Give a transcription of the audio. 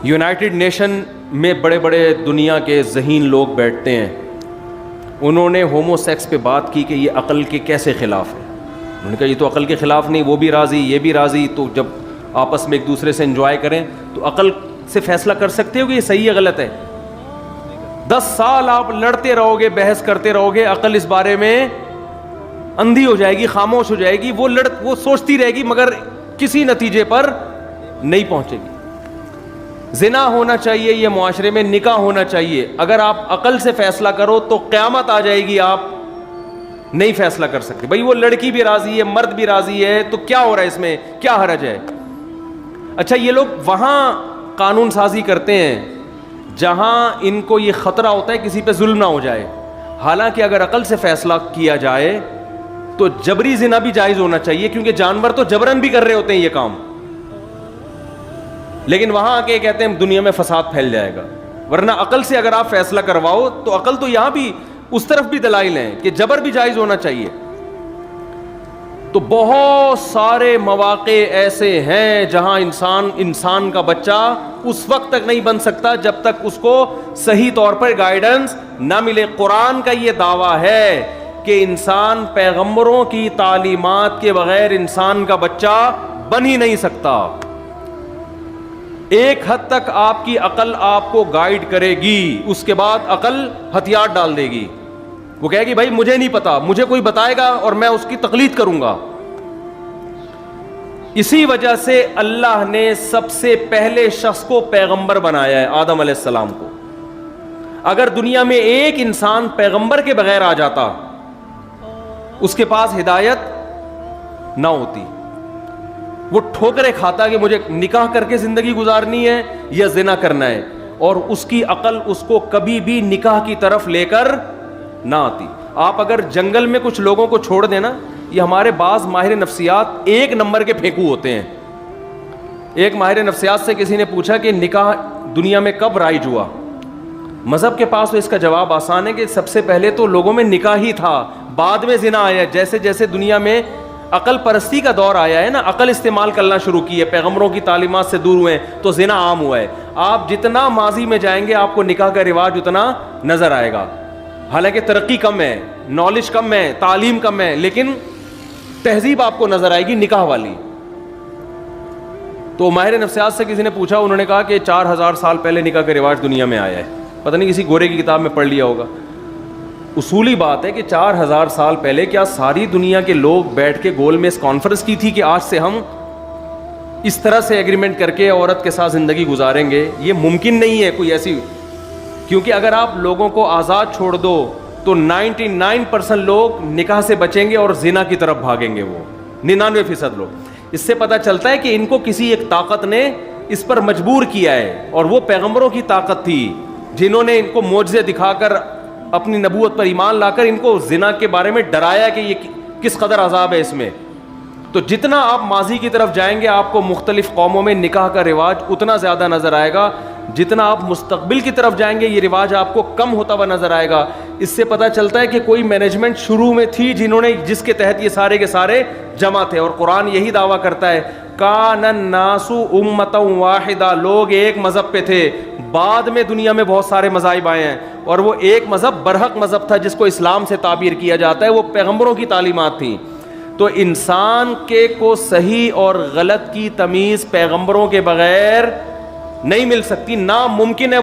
United nation میں بڑے بڑے دنیا کے ذہین لوگ بیٹھتے ہیں, انہوں نے ہومو سیکس پہ بات کی کہ یہ عقل کے کیسے خلاف ہے. انہوں نے کہا یہ تو عقل کے خلاف نہیں, وہ بھی راضی یہ بھی راضی, تو جب آپس میں ایک دوسرے سے انجوائے کریں تو عقل سے فیصلہ کر سکتے ہو کہ یہ صحیح ہے غلط ہے. 10 سال آپ لڑتے رہو گے, بحث کرتے رہو گے, عقل اس بارے میں اندھی ہو جائے گی, خاموش ہو جائے گی, وہ سوچتی رہے گی مگر کسی نتیجے پر نہیں پہنچے گی. زنا ہونا چاہیے یہ معاشرے میں, نکاح ہونا چاہیے. اگر آپ عقل سے فیصلہ کرو تو قیامت آ جائے گی, آپ نہیں فیصلہ کر سکتے. بھائی وہ لڑکی بھی راضی ہے, مرد بھی راضی ہے, تو کیا ہو رہا ہے اس میں, کیا حرج ہے. اچھا یہ لوگ وہاں قانون سازی کرتے ہیں جہاں ان کو یہ خطرہ ہوتا ہے کسی پہ ظلم نہ ہو جائے. حالانکہ اگر عقل سے فیصلہ کیا جائے تو جبری زنا بھی جائز ہونا چاہیے, کیونکہ جانور تو جبرن بھی کر رہے ہوتے ہیں یہ کام, لیکن وہاں آ کے کہتے ہیں دنیا میں فساد پھیل جائے گا. ورنہ عقل سے اگر آپ فیصلہ کرواؤ تو عقل تو یہاں بھی اس طرف بھی دلائل ہیں کہ جبر بھی جائز ہونا چاہیے. تو بہت سارے مواقع ایسے ہیں جہاں انسان کا بچہ اس وقت تک نہیں بن سکتا جب تک اس کو صحیح طور پر گائیڈنس نہ ملے. قرآن کا یہ دعویٰ ہے کہ انسان پیغمبروں کی تعلیمات کے بغیر انسان کا بچہ بن ہی نہیں سکتا. ایک حد تک آپ کی عقل آپ کو گائیڈ کرے گی, اس کے بعد عقل ہتھیار ڈال دے گی. وہ کہے گی بھائی مجھے نہیں پتا, مجھے کوئی بتائے گا اور میں اس کی تقلید کروں گا. اسی وجہ سے اللہ نے سب سے پہلے شخص کو پیغمبر بنایا ہے, آدم علیہ السلام کو. اگر دنیا میں ایک انسان پیغمبر کے بغیر آ جاتا, اس کے پاس ہدایت نہ ہوتی, وہ ٹھوکریں کھاتا کہ مجھے نکاح کر کے زندگی گزارنی ہے یا زنا کرنا ہے, اور اس کی عقل اس کو کبھی بھی نکاح کی طرف لے کر نہ آتی. آپ اگر جنگل میں کچھ لوگوں کو چھوڑ دینا, یہ ہمارے بعض ماہر نفسیات ایک نمبر کے پھینکو ہوتے ہیں. ایک ماہر نفسیات سے کسی نے پوچھا کہ نکاح دنیا میں کب رائج ہوا. مذہب کے پاس تو اس کا جواب آسان ہے کہ سب سے پہلے تو لوگوں میں نکاح ہی تھا, بعد میں زنا آیا. جیسے جیسے دنیا میں عقل پرستی کا دور آیا ہے نا, عقل استعمال کرنا شروع کی ہے, پیغمبروں کی تعلیمات سے دور ہوئے تو زنا عام ہوا ہے. آپ جتنا ماضی میں جائیں گے آپ کو نکاح کا رواج اتنا نظر آئے گا. حالانکہ ترقی کم ہے, نالج کم ہے, تعلیم کم ہے, لیکن تہذیب آپ کو نظر آئے گی نکاح والی. تو ماہر نفسیات سے کسی نے پوچھا, انہوں نے کہا کہ 4000 سال پہلے نکاح کا رواج دنیا میں آیا ہے. پتہ نہیں کسی گورے کی کتاب میں پڑھ لیا ہوگا. اصولی بات ہے کہ 4000 سال پہلے کیا ساری دنیا کے لوگ بیٹھ کے گول میں اس کانفرنس کی تھی کہ آج سے ہم اس طرح سے ایگریمنٹ کر کے عورت کے ساتھ زندگی گزاریں گے؟ یہ ممکن نہیں ہے کوئی ایسی, کیونکہ اگر آپ لوگوں کو آزاد چھوڑ دو تو 99% لوگ نکاح سے بچیں گے اور زنا کی طرف بھاگیں گے, وہ 99% لوگ. اس سے پتہ چلتا ہے کہ ان کو کسی ایک طاقت نے اس پر مجبور کیا ہے, اور وہ پیغمبروں کی طاقت تھی جنہوں نے ان کو معجزے دکھا کر اپنی نبوت پر ایمان لا کر ان کو زنا کے بارے میں ڈرایا کہ یہ کس قدر عذاب ہے اس میں. تو جتنا آپ ماضی کی طرف جائیں گے آپ کو مختلف قوموں میں نکاح کا رواج اتنا زیادہ نظر آئے گا, جتنا آپ مستقبل کی طرف جائیں گے یہ رواج آپ کو کم ہوتا ہوا نظر آئے گا. اس سے پتہ چلتا ہے کہ کوئی مینجمنٹ شروع میں تھی جس کے تحت یہ سارے کے سارے جمع تھے. اور قرآن یہی دعویٰ کرتا ہے کان الناس امۃ واحدہ, لوگ ایک مذہب پہ تھے, بعد میں دنیا میں بہت سارے مذاہب آئے ہیں, اور وہ ایک مذہب برحق مذہب تھا جس کو اسلام سے تعبیر کیا جاتا ہے, وہ پیغمبروں کی تعلیمات تھیں. تو انسان کے کو صحیح اور غلط کی تمیز پیغمبروں کے بغیر نہیں مل سکتی, ناممکن ہے.